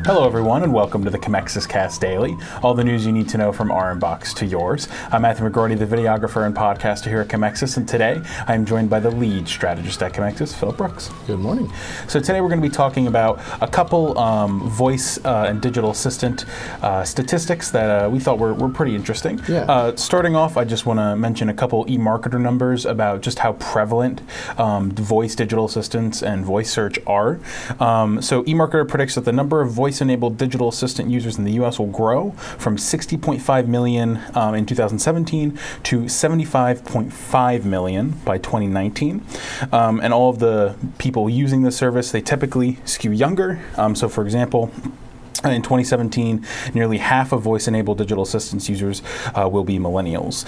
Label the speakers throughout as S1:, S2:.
S1: Hello everyone and welcome to the Commexis Cast Daily, all the news you need to know from our inbox to yours. I'm Matthew McGrorty, the videographer and podcaster here at Commexis, and today I'm joined by the lead strategist at Commexis, Philip Brooks.
S2: Good morning.
S1: So today we're going to be talking about a couple voice and digital assistant statistics that we thought were pretty interesting.
S2: Yeah.
S1: Starting off, I just want to mention a couple eMarketer numbers about just how prevalent voice digital assistants and voice search are. So eMarketer predicts that the number of voice-enabled digital assistant users in the U.S. will grow from 60.5 million in 2017 to 75.5 million by 2019. And all of the people using this service, they typically skew younger. So for example, in 2017, nearly half of voice-enabled digital assistance users will be millennials.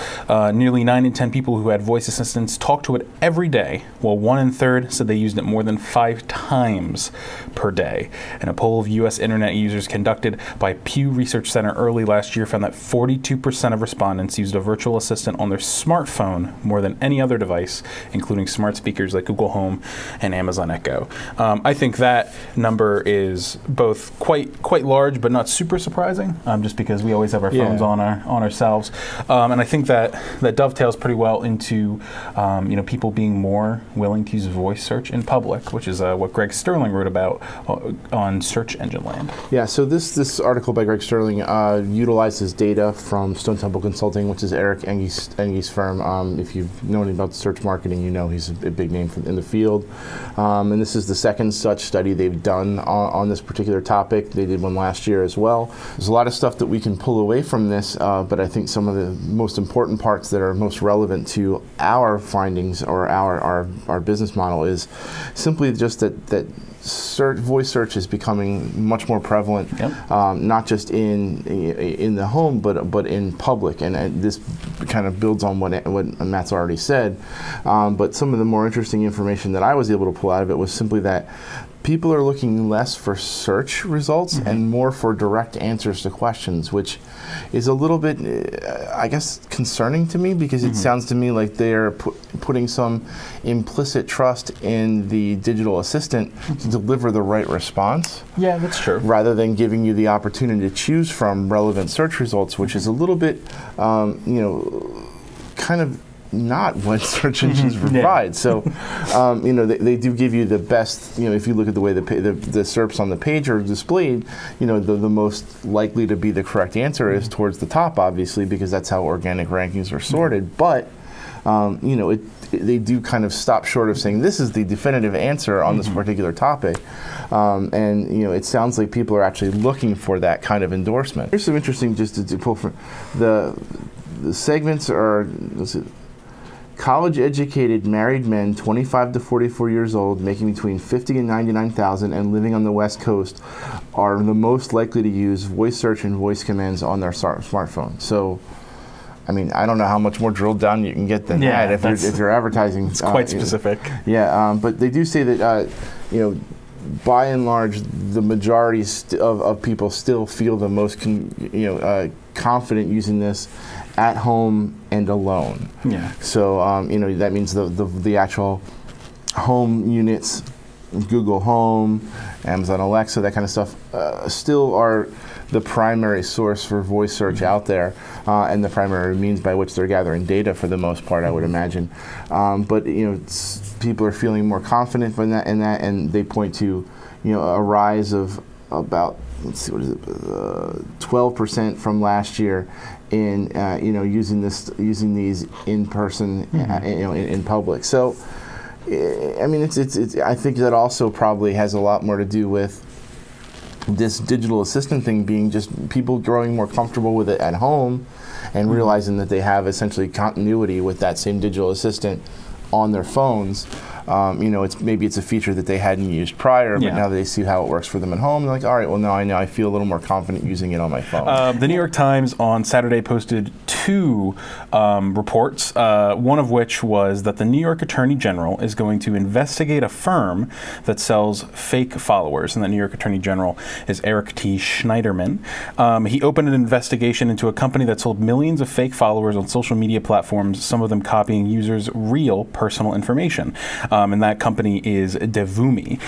S1: Nearly 9 in 10 people who had voice assistants talk to it every day, while 1 in 3 said they used it more than 5 times per day. And a poll of U.S. internet users conducted by Pew Research Center early last year found that 42% of respondents used a virtual assistant on their smartphone more than any other device, including smart speakers like Google Home and Amazon Echo. I think that number is both quite large, but not super surprising, just because we always have our phones on ourselves, and I think that dovetails pretty well into people being more willing to use voice search in public, which is what Greg Sterling wrote about on Search Engine Land.
S2: Yeah, so this article by Greg Sterling utilizes data from Stone Temple Consulting, which is Eric Enge's firm. If you've known about search marketing, you know he's a big name in the field, and this is the second such study they've done on this particular topic. They did one last year as well. There's a lot of stuff that we can pull away from this, but I think some of the most important parts that are most relevant to our findings or our business model is simply just that voice search is becoming much more prevalent, not just in the home, but in public, and this kind of builds on what Matt's already said. But some of the more interesting information that I was able to pull out of it was simply that people are looking less for search results and more for direct answers to questions, which is a little bit, I guess, concerning to me, because it sounds to me like they're putting some implicit trust in the digital assistant to deliver the right response.
S1: Yeah, that's true.
S2: Rather than giving you the opportunity to choose from relevant search results, which is a little bit, kind of not what search engines provide. So, they do give you the best, if you look at the way the SERPs on the page are displayed, the most likely to be the correct answer is towards the top, obviously, because that's how organic rankings are sorted. But, they do kind of stop short of saying this is the definitive answer on this particular topic. And, it sounds like people are actually looking for that kind of endorsement. Here's some interesting, just to pull from the segments are, college-educated married men 25 to 44 years old making between $50,000 and $99,000 and living on the West Coast are the most likely to use voice search and voice commands on their smartphone. So, I mean, I don't know how much more drilled down you can get than that if you're advertising.
S1: It's quite specific.
S2: But they do say that, by and large, the majority of people still feel the most confident using this at home and alone. Yeah. So that means the actual home units, Google Home, Amazon Alexa, that kind of stuff, still are the primary source for voice search out there, and the primary means by which they're gathering data for the most part, I would imagine. But people are feeling more confident in that, and they point to a rise of about 12% from last year in using these in person, in public. So, I mean, it's I think that also probably has a lot more to do with this digital assistant thing being just people growing more comfortable with it at home and realizing that they have essentially continuity with that same digital assistant on their phones. It's a feature that they hadn't used prior, but now they see how it works for them at home. They're like, all right, well, now I feel a little more confident using it on my phone.
S1: The New York Times on Saturday posted 2 reports, one of which was that the New York Attorney General is going to investigate a firm that sells fake followers, and the New York Attorney General is Eric T. Schneiderman. He opened an investigation into a company that sold millions of fake followers on social media platforms, some of them copying users' real personal information. and that company is Devumi.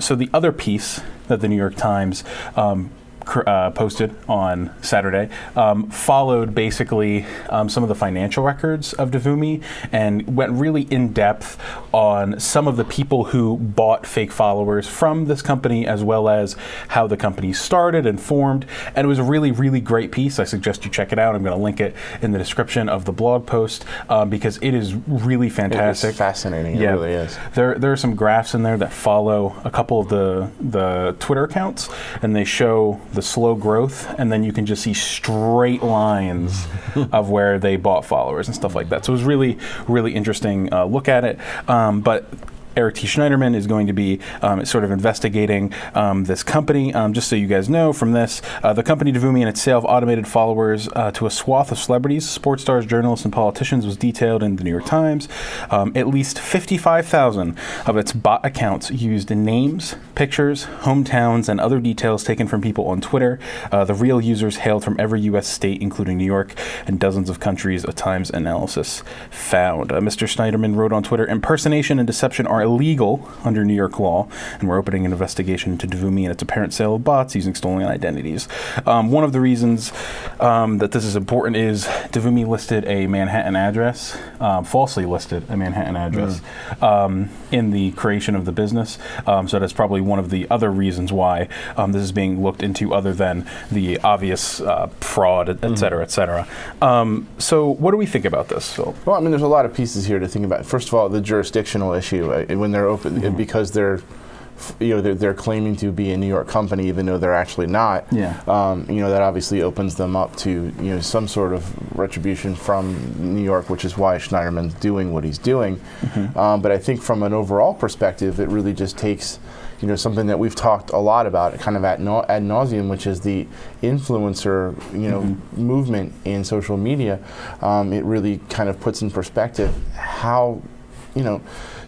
S1: So the other piece that the New York Times posted on Saturday followed basically some of the financial records of Devumi and went really in depth on some of the people who bought fake followers from this company, as well as how the company started and formed. And it was a really, really great piece. I suggest you check it out. I'm going to link it in the description of the blog post because it is really fantastic.
S2: It's fascinating. It really is.
S1: There are some graphs in there that follow a couple of the Twitter accounts, and they show the slow growth, and then you can just see straight lines of where they bought followers and stuff like that. So it was really, really interesting look at it. But Eric T. Schneiderman is going to be sort of investigating this company. Just so you guys know from this, the company Devumi and its sale of automated followers to a swath of celebrities, sports stars, journalists, and politicians was detailed in the New York Times. At least 55,000 of its bot accounts used names, pictures, hometowns, and other details taken from people on Twitter. The real users hailed from every U.S. state, including New York, and dozens of countries, a Times analysis found. Mr. Schneiderman wrote on Twitter, "Impersonation and deception are illegal under New York law, and we're opening an investigation into Devumi and its apparent sale of bots using stolen identities." One of the reasons that this is important is Devumi listed a Manhattan address, falsely listed a Manhattan address in the creation of the business. So that's probably one of the other reasons why this is being looked into, other than the obvious fraud, et cetera, et cetera. So what do we think about this, Phil?
S2: Well, I mean, there's a lot of pieces here to think about. First of all, the jurisdictional issue. When they're open, because they're claiming to be a New York company, even though they're actually not.
S1: Yeah.
S2: That obviously opens them up to some sort of retribution from New York, which is why Schneiderman's doing what he's doing. But I think from an overall perspective, it really just takes something that we've talked a lot about, kind of ad nauseum, which is the influencer movement in social media. It really kind of puts in perspective how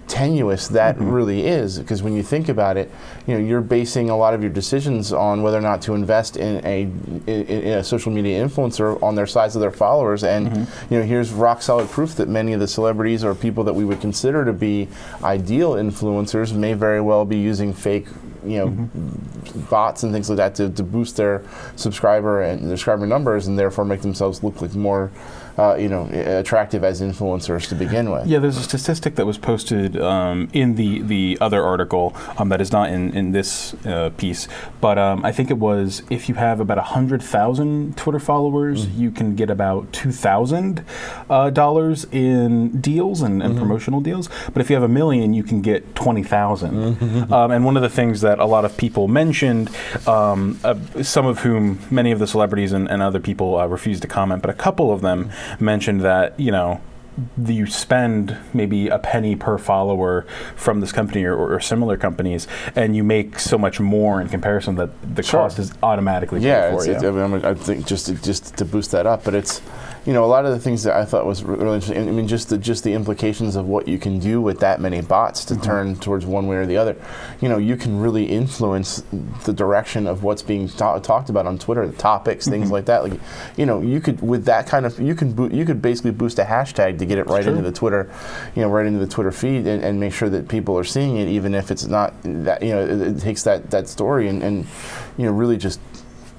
S2: tenuous that really is, because when you think about it, you're basing a lot of your decisions on whether or not to invest in a social media influencer on their size of their followers, and here's rock solid proof that many of the celebrities or people that we would consider to be ideal influencers may very well be using fake bots and things like that to boost their subscriber numbers, and therefore make themselves look like more attractive as influencers to begin with.
S1: Yeah, there's a statistic that was posted in the other article that is not in this piece, but I think it was, if you have about 100,000 Twitter followers, you can get about $2,000 in deals and promotional deals. But if you have 1 million, you can get 20,000. And one of the things that a lot of people mentioned, some of whom, many of the celebrities and other people refused to comment, but a couple of them mentioned that you spend maybe a penny per follower from this company or similar companies, and you make so much more in comparison that the cost is automatically paid for you.
S2: I think just to boost that up, but it's a lot of the things that I thought was really interesting. I mean, just the implications of what you can do with that many bots to turn towards one way or the other. You can really influence the direction of what's being talked about on Twitter, the topics, things like that. Like, you could, with that kind of, you could basically boost a hashtag to get it right into the Twitter, right into the Twitter feed, and make sure that people are seeing it, even if it's not that, it takes that story and really just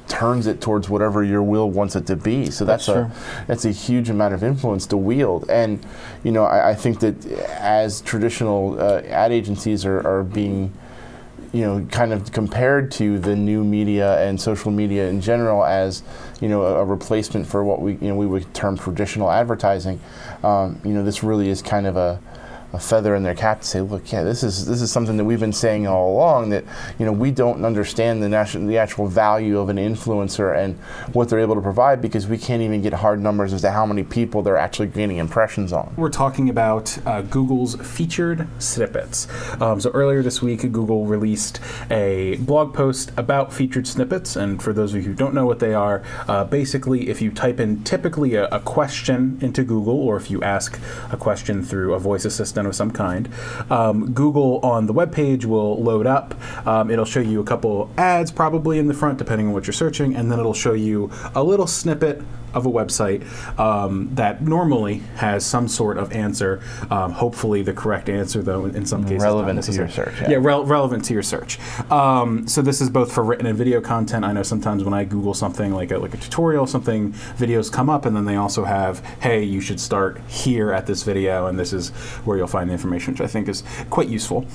S2: turns it towards whatever your will wants it to be. So that's a huge amount of influence to wield. And I think that as traditional ad agencies are being kind of compared to the new media and social media in general as a replacement for what we would term traditional advertising, this really is kind of a feather in their cap to say, look, this is something that we've been saying all along, that we don't understand the actual value of an influencer and what they're able to provide, because we can't even get hard numbers as to how many people they're actually gaining impressions on.
S1: We're talking about Google's featured snippets. So earlier this week, Google released a blog post about featured snippets, and for those of you who don't know what they are, basically if you type in typically a question into Google, or if you ask a question through a voice assistant of some kind, Google on the web page will load up. It'll show you a couple ads probably in the front, depending on what you're searching, and then it'll show you a little snippet of a website that normally has some sort of answer, hopefully the correct answer, though in some cases
S2: relevant to your search.
S1: Relevant to your search. So this is both for written and video content. I know sometimes when I Google something like a tutorial, something, videos come up, and then they also have, hey, you should start here at this video, and this is where you'll find the information, which I think is quite useful.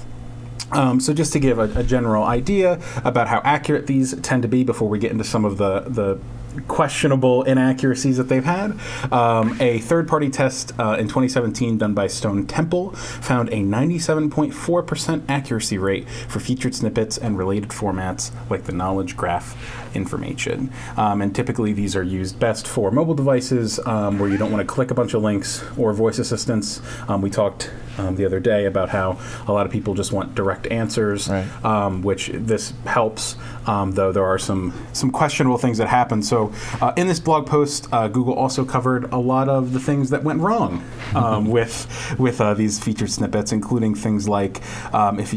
S1: So just to give a general idea about how accurate these tend to be before we get into some of the questionable inaccuracies that they've had. A third-party test in 2017 done by Stone Temple found a 97.4% accuracy rate for featured snippets and related formats like the knowledge graph information. And typically these are used best for mobile devices where you don't want to click a bunch of links or voice assistants. We talked the other day about how a lot of people just want direct answers, right. Which this helps, though there are some questionable things that happen. So in this blog post, Google also covered a lot of the things that went wrong with these featured snippets, including things like,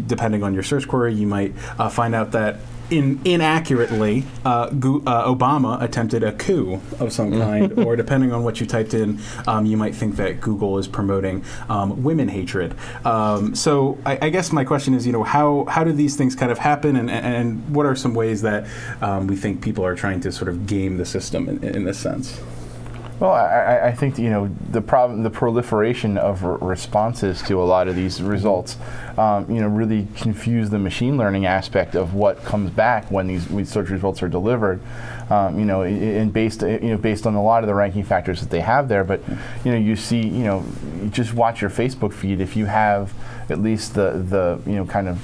S1: depending on your search query, you might find out that inaccurately, Obama attempted a coup of some kind, or depending on what you typed in, you might think that Google is promoting women hatred. So I guess my question is, how do these things kind of happen, and what are some ways that we think people are trying to sort of game the system in this sense?
S2: Well, I think the proliferation of responses to a lot of these results, really confuse the machine learning aspect of what comes back when these search results are delivered, and based on a lot of the ranking factors that they have there. But you see, you just watch your Facebook feed. If you have at least the kind of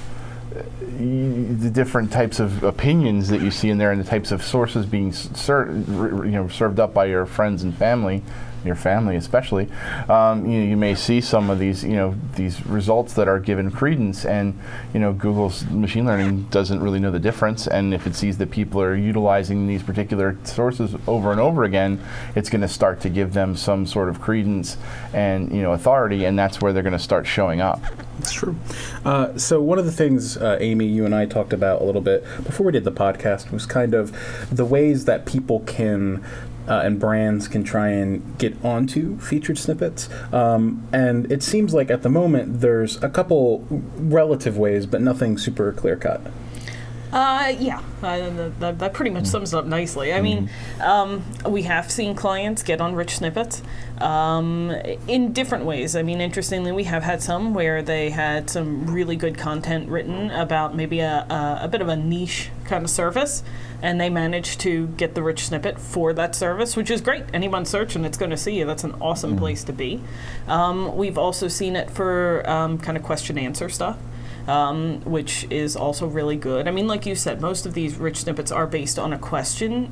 S2: the different types of opinions that you see in there, and the types of sources being served up by your friends and family, your family especially, you may see some of these these results that are given credence, and Google's machine learning doesn't really know the difference, and if it sees that people are utilizing these particular sources over and over again, it's going to start to give them some sort of credence and authority, and that's where they're going to start showing up.
S1: That's true. So one of the things, Amy, you and I talked about a little bit before we did the podcast was kind of the ways that people can and brands can try and get onto featured snippets. And it seems like at the moment there's a couple relative ways, but nothing super clear-cut.
S3: That pretty much sums it up nicely. I mean, we have seen clients get on rich snippets in different ways. I mean, interestingly, we have had some where they had some really good content written about maybe a bit of a niche kind of service, and they managed to get the rich snippet for that service, which is great. Anyone searching, it's going to see you. That's an awesome place to be. We've also seen it for kind of question-answer stuff. Which is also really good. I mean, like you said, most of these rich snippets are based on a question.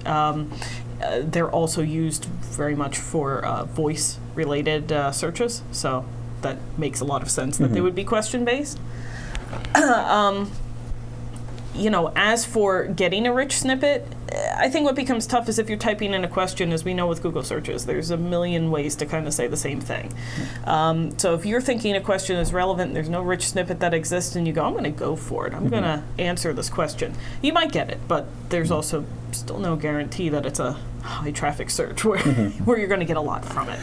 S3: They're also used very much for voice-related searches, so that makes a lot of sense that they would be question-based. As for getting a rich snippet, I think what becomes tough is if you're typing in a question, as we know with Google searches, there's a million ways to kind of say the same thing. So if you're thinking a question is relevant, there's no rich snippet that exists, and you go, I'm going to go for it. I'm going to answer this question. You might get it, but there's also still no guarantee that it's a high traffic search where you're going to get a lot from it.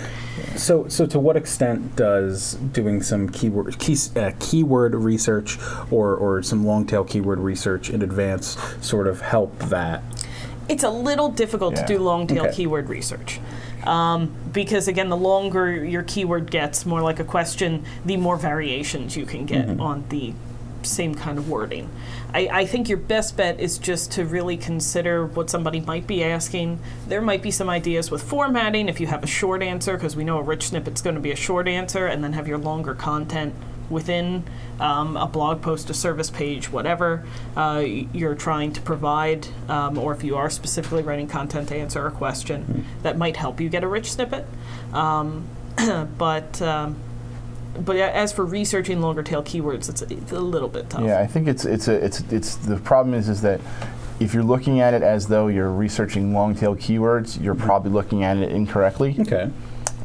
S1: So to what extent does doing some keyword research or some long tail keyword research in advance sort of help that?
S3: It's a little difficult to do long tail keyword research. Because again, the longer your keyword gets, more like a question, the more variations you can get on the same kind of wording. I think your best bet is just to really consider what somebody might be asking. There might be some ideas with formatting if you have a short answer, because we know a rich snippet's going to be a short answer, and then have your longer content within a blog post, a service page, whatever you're trying to provide, or if you are specifically writing content to answer a question, that might help you get a rich snippet. But as for researching longer tail keywords, it's a little bit tough.
S2: Yeah, I think it's the problem is that if you're looking at it as though you're researching long tail keywords, you're probably looking at it incorrectly.
S1: Okay.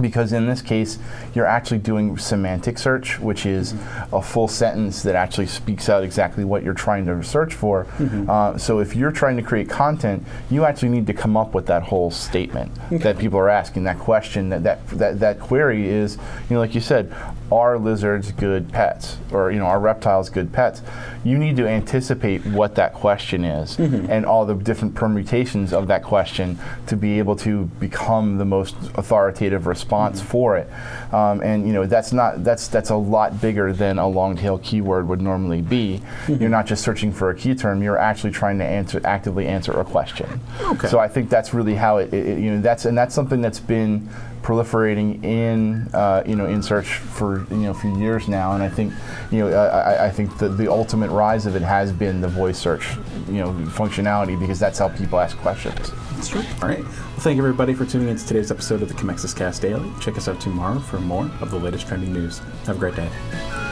S2: Because in this case, you're actually doing semantic search, which is a full sentence that actually speaks out exactly what you're trying to search for. So if you're trying to create content, you actually need to come up with that whole statement that people are asking, that question, that query is, like you said, are lizards good pets? Or, are reptiles good pets? You need to anticipate what that question is and all the different permutations of that question to be able to become the most authoritative response for it. And that's a lot bigger than a long tail keyword would normally be. You're not just searching for a key term, you're actually trying to actively answer a question. So I think that's really how that's something that's been proliferating in search for for years now, and I think I think the ultimate rise of it has been the voice search functionality, because that's how people ask questions.
S1: That's true. All right. Well, thank you everybody for tuning in to today's episode of the Commexis Cast Daily. Check us out tomorrow for more of the latest trending news. Have a great day.